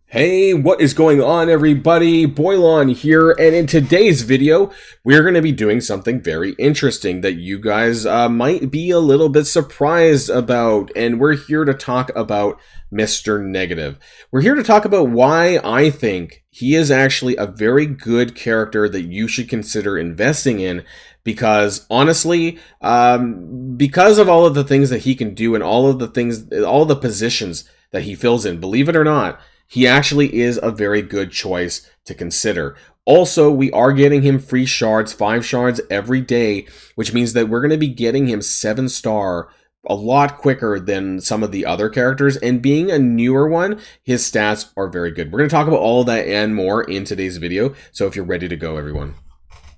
Hey, what is going on, everybody? Boilon here, and in today's video, we're going to be doing something very interesting that you guys might be a little bit surprised about, and we're here to talk about Mr. Negative. We're here to talk about why I think he is actually a very good character that you should consider investing in, because honestly, because of all of the things that he can do and all of the positions that he fills in, believe it or not, he actually is a very good choice to consider. Also, we are getting him free shards, 5 shards every day, which means that we're going to be getting him 7-star a lot quicker than some of the other characters. And being a newer one, his stats are very good. We're going to talk about all of that and more in today's video. So if you're ready to go, everyone,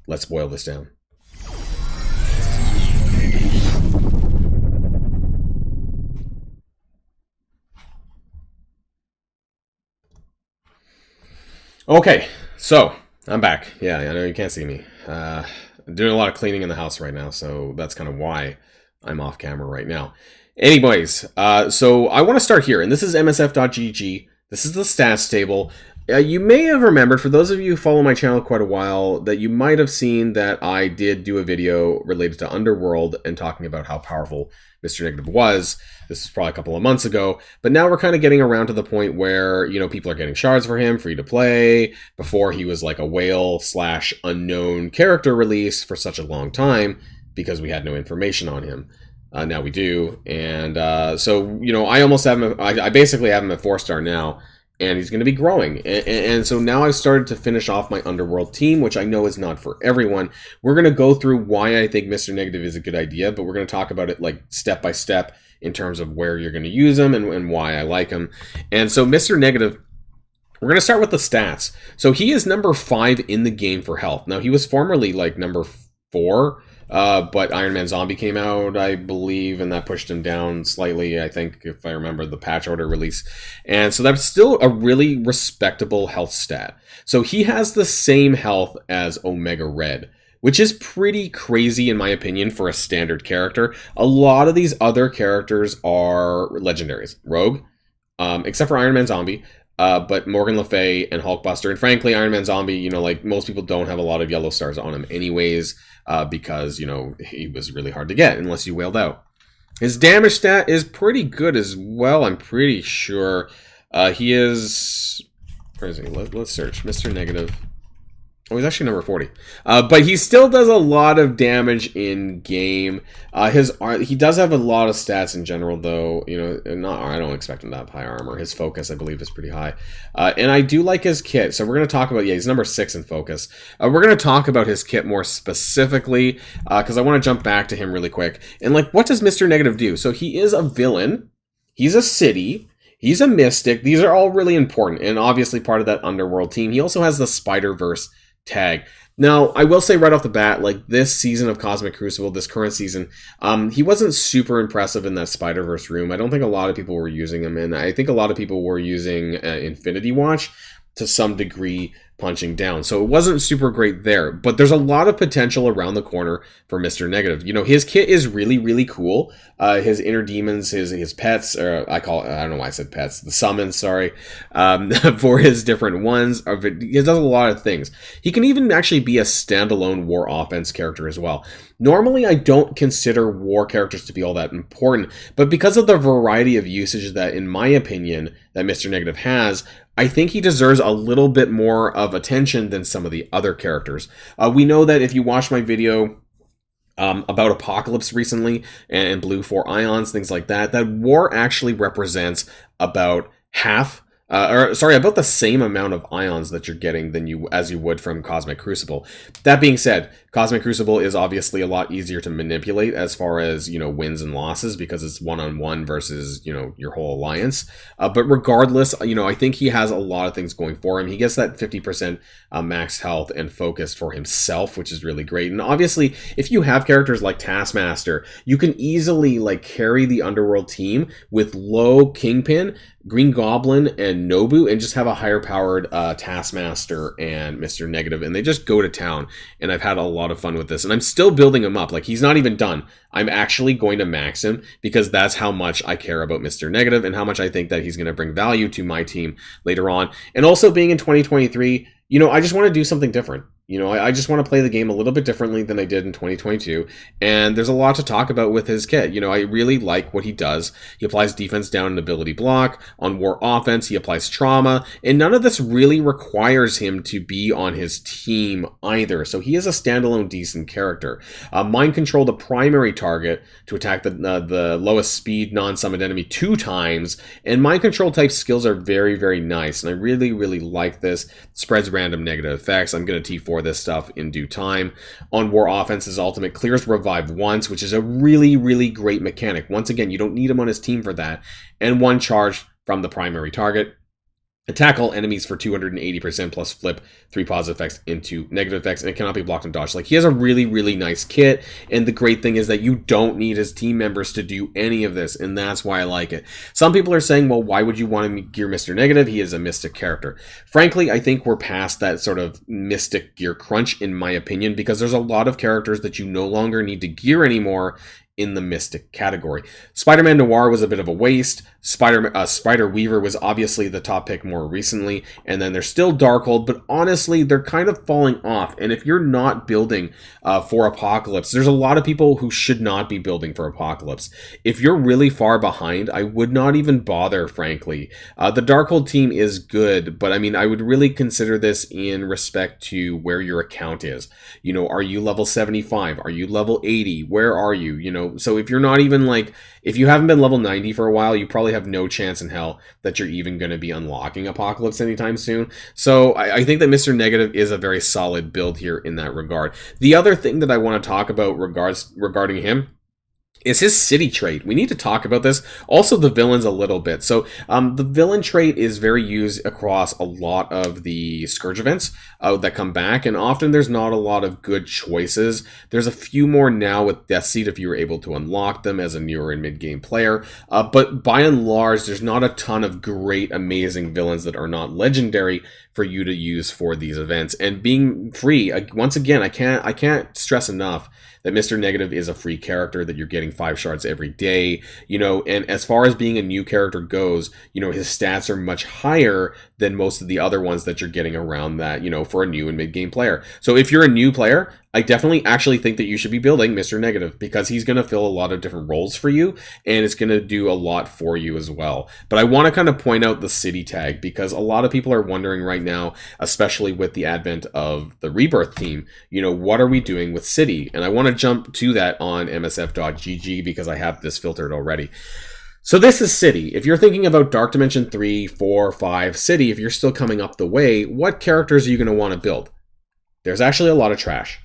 let's boil this down. Okay, so I'm back. Yeah, I know you can't see me. I'm doing a lot of cleaning in the house right now, so that's kind of why I'm off camera right now. Anyways, so I want to start here, and this is msf.gg. This is the stats table. You may have remembered, for those of you who follow my channel quite a while, that you might have seen that I did do a video related to Underworld and talking about how powerful Mr. Negative was. This is probably a couple of months ago, but now we're kind of getting around to the point where, you know, people are getting shards for him, free to play. Before, he was like a whale / unknown character release for such a long time because we had no information on him. Now we do, and so, you know, I almost have him, I basically have him at 4-star now, and he's going to be growing. And so now I've started to finish off my Underworld team, which I know is not for everyone. We're going to go through why I think Mr. Negative is a good idea, but we're going to talk about it like step by step in terms of where you're going to use him and why I like him. And so Mr. Negative, we're going to start with the stats. So he is number 5 in the game for health. Now, he was formerly like number 4, but Iron Man Zombie came out, I believe, and that pushed him down slightly, I think, if I remember the patch order release. And so that's still a really respectable health stat. So he has the same health as Omega Red, which is pretty crazy in my opinion for a standard character. A lot of these other characters are legendaries. Rogue, except for Iron Man Zombie, but Morgan Le Fay and Hulkbuster. And frankly, Iron Man Zombie, you know, like most people don't have a lot of yellow stars on him anyways, because, you know, he was really hard to get unless you wailed out. His damage stat is pretty good as well, I'm pretty sure. He is... Where is he? Let's search. Mr. Negative. Oh, he's actually number 40. But he still does a lot of damage in game. He does have a lot of stats in general, though. You know, I don't expect him to have high armor. His focus, I believe, is pretty high. And I do like his kit. So we're going to talk about, yeah, he's number 6 in focus. We're going to talk about his kit more specifically, because I want to jump back to him really quick. And, like, what does Mr. Negative do? So he is a villain. He's a city. He's a mystic. These are all really important, and obviously part of that Underworld team. He also has the Spider-Verse tag. Now, I will say right off the bat, like this season of Cosmic Crucible, this current season, he wasn't super impressive in that Spider-Verse room. I don't think a lot of people were using him, and I think a lot of people were using Infinity Watch to some degree, punching down. So it wasn't super great there, but there's a lot of potential around the corner for Mr. Negative. You know, his kit is really, really cool. His inner demons, his pets, or I don't know why I said pets, the summons, sorry, for his different ones. He does a lot of things. He can even actually be a standalone war offense character as well. Normally, I don't consider war characters to be all that important, but because of the variety of usage that, in my opinion, that Mr. Negative has, I think he deserves a little bit more of attention than some of the other characters. We know that if you watch my video about Apocalypse recently and Blue 4 Ions, things like that, that war actually represents about half, about the same amount of ions that you're getting as you would from Cosmic Crucible. That being said, Cosmic Crucible is obviously a lot easier to manipulate as far as, you know, wins and losses, because it's one-on-one versus, you know, your whole alliance. But regardless, you know, I think he has a lot of things going for him. He gets that 50% max health and focus for himself, which is really great. And obviously, if you have characters like Taskmaster, you can easily like carry the Underworld team with low Kingpin Green Goblin and Nobu and just have a higher powered Taskmaster and Mr. Negative, and they just go to town. And I've had a lot of fun with this, and I'm still building him up. Like, he's not even done. I'm actually going to max him because that's how much I care about Mr. Negative and how much I think that he's going to bring value to my team later on. And also being in 2023, you know, I just want to do something different. You know, I just want to play the game a little bit differently than I did in 2022. And there's a lot to talk about with his kit. You know, I really like what he does. He applies defense down and ability block. On war offense, he applies trauma. And none of this really requires him to be on his team either. So he is a standalone decent character. Mind control the primary target to attack the lowest speed non-summoned enemy 2 times. And mind control type skills are very, very nice. And I really, really like this. Spreads random negative effects. I'm going to T4 this stuff in due time. On war offense, his ultimate clears revive once, which is a really, really great mechanic. Once again, you don't need him on his team for that. And 1 charge from the primary target. Attack all enemies for 280% plus flip 3 positive effects into negative effects, and it cannot be blocked and dodged. Like, he has a really, really nice kit, and the great thing is that you don't need his team members to do any of this, and that's why I like it. Some people are saying, well, why would you want to gear Mr. Negative? He is a Mystic character. Frankly, I think we're past that sort of Mystic gear crunch, in my opinion, because there's a lot of characters that you no longer need to gear anymore in the Mystic category. Spider-Man Noir was a bit of a waste. Spider Weaver was obviously the top pick more recently, and then there's still Darkhold, but honestly, they're kind of falling off. And if you're not building for Apocalypse, there's a lot of people who should not be building for Apocalypse. If you're really far behind, I would not even bother, frankly. The Darkhold team is good, but I mean, I would really consider this in respect to where your account is. You know, are you level 75? Are you level 80? Where are you? You know, so if you're not even like, if you haven't been level 90 for a while, you probably have no chance in hell that you're even going to be unlocking Apocalypse anytime soon. So I think that Mr. Negative is a very solid build here in that regard. The other thing that I want to talk about regarding him is his city trait. We need to talk about this. Also, the villains a little bit. So the villain trait is very used across a lot of the Scourge events that come back, and often there's not a lot of good choices. There's a few more now with Death Seed if you were able to unlock them as a newer and mid-game player, but by and large, there's not a ton of great, amazing villains that are not legendary for you to use for these events. And being free, once again, I can't stress enough that Mr. Negative is a free character, that you're getting 5 shards every day, you know, and as far as being a new character goes, you know, his stats are much higher than most of the other ones that you're getting around that, you know, for a new and mid-game player. So if you're a new player, I definitely actually think that you should be building Mr. Negative, because he's going to fill a lot of different roles for you, and it's going to do a lot for you as well. But I want to kind of point out the city tag, because a lot of people are wondering right now, especially with the advent of the Rebirth team, you know, what are we doing with city? And I want to jump to that on msf.gg because I have this filtered already. So this is City. If you're thinking about Dark Dimension 3, 4, 5, City, if you're still coming up the way, what characters are you going to want to build? There's actually a lot of trash.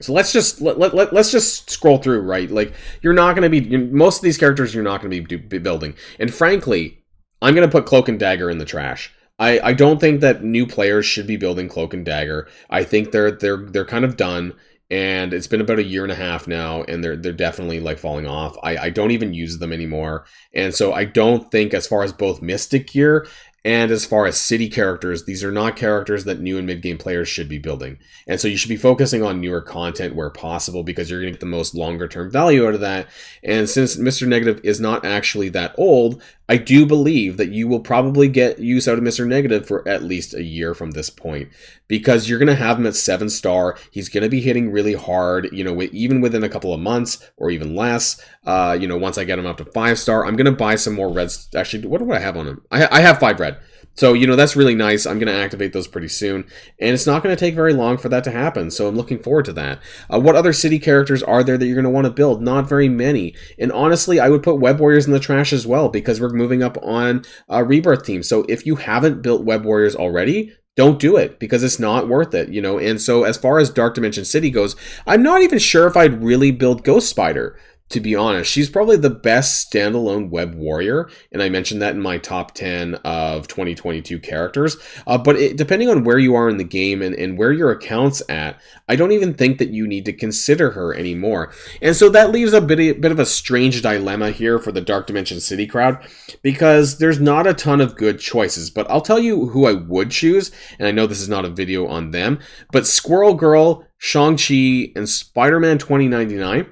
So let's just scroll through, right? Like, you're not going to be, most of these characters you're not going to be building. And frankly, I'm going to put Cloak and Dagger in the trash. I don't think that new players should be building Cloak and Dagger. I think they're kind of done. And it's been about a year and a half now, and they're definitely like falling off. I don't even use them anymore. And so I don't think, as far as both Mystic gear and as far as city characters, these are not characters that new and mid-game players should be building. And so you should be focusing on newer content where possible, because you're going to get the most longer-term value out of that. And since Mr. Negative is not actually that old, I do believe that you will probably get use out of Mr. Negative for at least a year from this point, because you're going to have him at 7-star. He's going to be hitting really hard, you know, even within a couple of months or even less. You know, once I get him up to 5-star, I'm going to buy some more reds. Actually, what do I have on him? I have 5 red. So, you know, that's really nice. I'm going to activate those pretty soon. And it's not going to take very long for that to happen. So I'm looking forward to that. What other city characters are there that you're going to want to build? Not very many. And honestly, I would put Web Warriors in the trash as well, because we're moving up on Rebirth team. So if you haven't built Web Warriors already, don't do it, because it's not worth it, you know. And so as far as Dark Dimension City goes, I'm not even sure if I'd really build Ghost Spider, to be honest. She's probably the best standalone web warrior, and I mentioned that in my top 10 of 2022 characters. Depending on where you are in the game and where your account's at, I don't even think that you need to consider her anymore. And so that leaves a bit of a strange dilemma here for the Dark Dimension City crowd, because there's not a ton of good choices. But I'll tell you who I would choose, and I know this is not a video on them, but Squirrel Girl, Shang-Chi, and Spider-Man 2099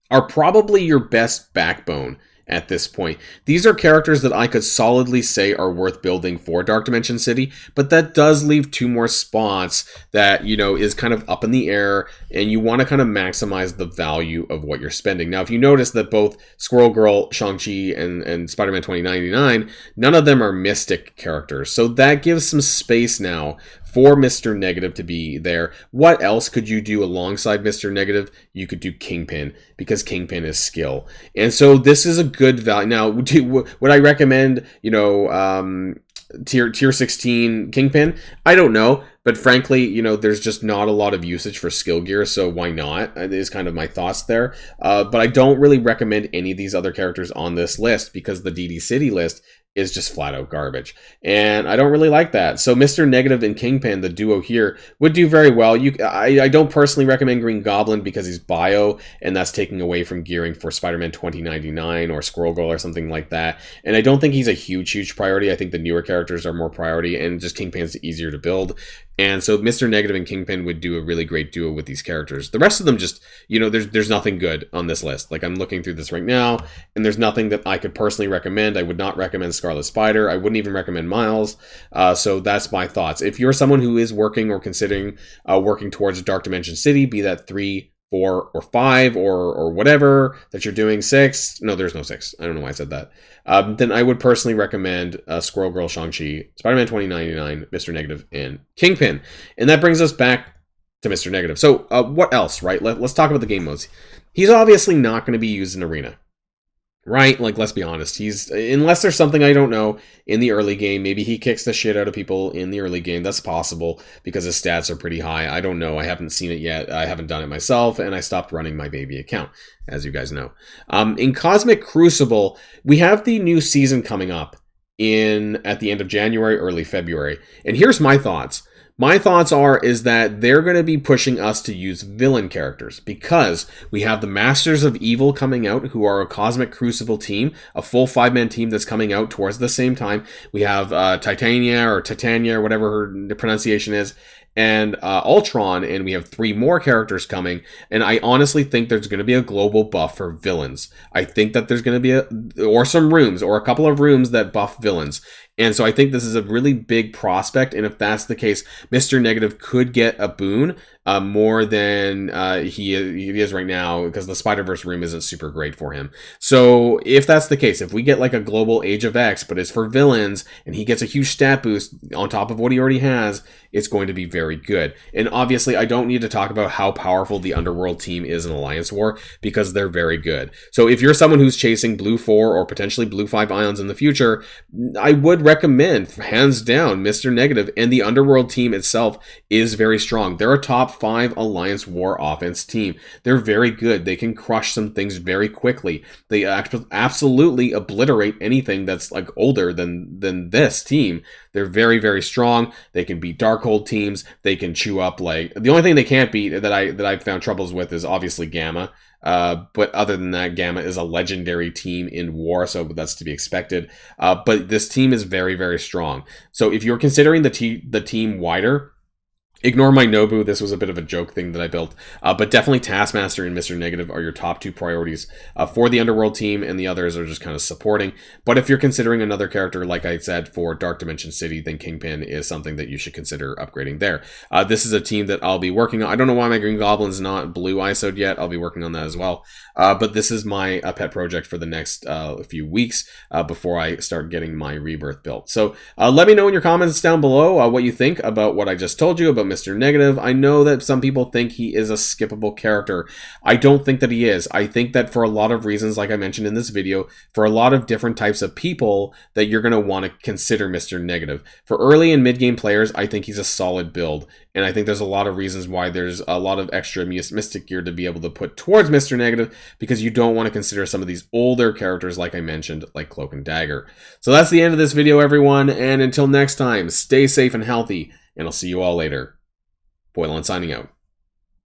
are probably your best backbone at this point. These are characters that I could solidly say are worth building for Dark Dimension City, but that does leave 2 more spots that, is kind of up in the air, and you want to kind of maximize the value of what you're spending. Now, if you notice that both Squirrel Girl, Shang-Chi, and Spider-Man 2099, none of them are Mystic characters, so that gives some space now for Mr. Negative to be there. What else could you do alongside Mr. Negative? You could do Kingpin, because Kingpin is skill. And so this is a good value. Now, would I recommend, tier 16 Kingpin? I don't know. But frankly, there's just not a lot of usage for skill gear, so why not? That is kind of my thoughts there. But I don't really recommend any of these other characters on this list, because the DD City list is just flat out garbage. And I don't really like that. So Mr. Negative and Kingpin, the duo here, would do very well. I don't personally recommend Green Goblin because he's bio, and that's taking away from gearing for Spider-Man 2099 or Squirrel Girl or something like that. And I don't think he's a huge priority. I think the newer characters are more priority, and just Kingpin's easier to build. And so Mr. Negative and Kingpin would do a really great duo with these characters. The rest of them just, there's nothing good on this list. Like, I'm looking through this right now, and there's nothing that I could personally recommend. I would not recommend Scarlet Spider. I wouldn't even recommend Miles. So that's my thoughts. If you're someone who is working or considering working towards a Dark Dimension City, be that 3, 4, or 5, or whatever that you're doing, 6. No, there's no 6. I don't know why I said that. Then I would personally recommend Squirrel Girl, Shang-Chi, Spider-Man 2099, Mr. Negative, and Kingpin. And that brings us back to Mr. Negative. So what else, right? Let's talk about the game modes. He's obviously not going to be used in Arena. Right? Like, let's be honest. Unless there's something I don't know in the early game, maybe he kicks the shit out of people in the early game. That's possible because his stats are pretty high. I don't know. I haven't seen it yet. I haven't done it myself, and I stopped running my baby account, as you guys know. In Cosmic Crucible, we have the new season coming up at the end of January, early February. And here's my thoughts. My thoughts is that they're going to be pushing us to use villain characters, because we have the Masters of Evil coming out, who are a Cosmic Crucible team, a full 5-man team that's coming out towards the same time. We have Titania, or whatever her pronunciation is, and Ultron, and we have 3 more characters coming, and I honestly think there's going to be a global buff for villains. I think that there's going to be or some rooms, or a couple of rooms that buff villains. And so I think this is a really big prospect, and if that's the case, Mr. Negative could get a boon more than he is right now, because the Spider-Verse room isn't super great for him. So if that's the case, if we get like a global Age of X, but it's for villains, and he gets a huge stat boost on top of what he already has, it's going to be very good. And obviously, I don't need to talk about how powerful the Underworld team is in Alliance War, because they're very good. So if you're someone who's chasing Blue 4 or potentially Blue 5 Ions in the future, I would recommend, hands down, Mr. Negative, and the Underworld team itself is very strong. They're a top 5 Alliance War offense team. They're very good. They can crush some things very quickly. They absolutely obliterate anything that's like older than this team. They're very, very strong. They can beat Darkhold teams. They can chew up, like, the only thing they can't beat that I've found troubles with is obviously Gamma. But other than that, Gamma is a legendary team in War, so that's to be expected. But this team is very, very strong. So if you're considering the team wider, ignore my Nobu. This was a bit of a joke thing that I built. But definitely Taskmaster and Mr. Negative are your top 2 priorities for the Underworld team, and the others are just kind of supporting. But if you're considering another character, like I said, for Dark Dimension City, then Kingpin is something that you should consider upgrading there. This is a team that I'll be working on. I don't know why my Green Goblin's not blue ISO'd yet. I'll be working on that as well. But this is my pet project for the next few weeks before I start getting my Rebirth built. So let me know in your comments down below what you think about what I just told you about Mr. Negative. I know that some people think he is a skippable character. I don't think that he is. I think that for a lot of reasons, like I mentioned in this video, for a lot of different types of people, that you're going to want to consider Mr. Negative. For early and mid-game players, I think he's a solid build. And I think there's a lot of reasons why there's a lot of extra Mystic gear to be able to put towards Mr. Negative, because you don't want to consider some of these older characters, like I mentioned, like Cloak and Dagger. So that's the end of this video, everyone. And until next time, stay safe and healthy, and I'll see you all later. Boilon signing out.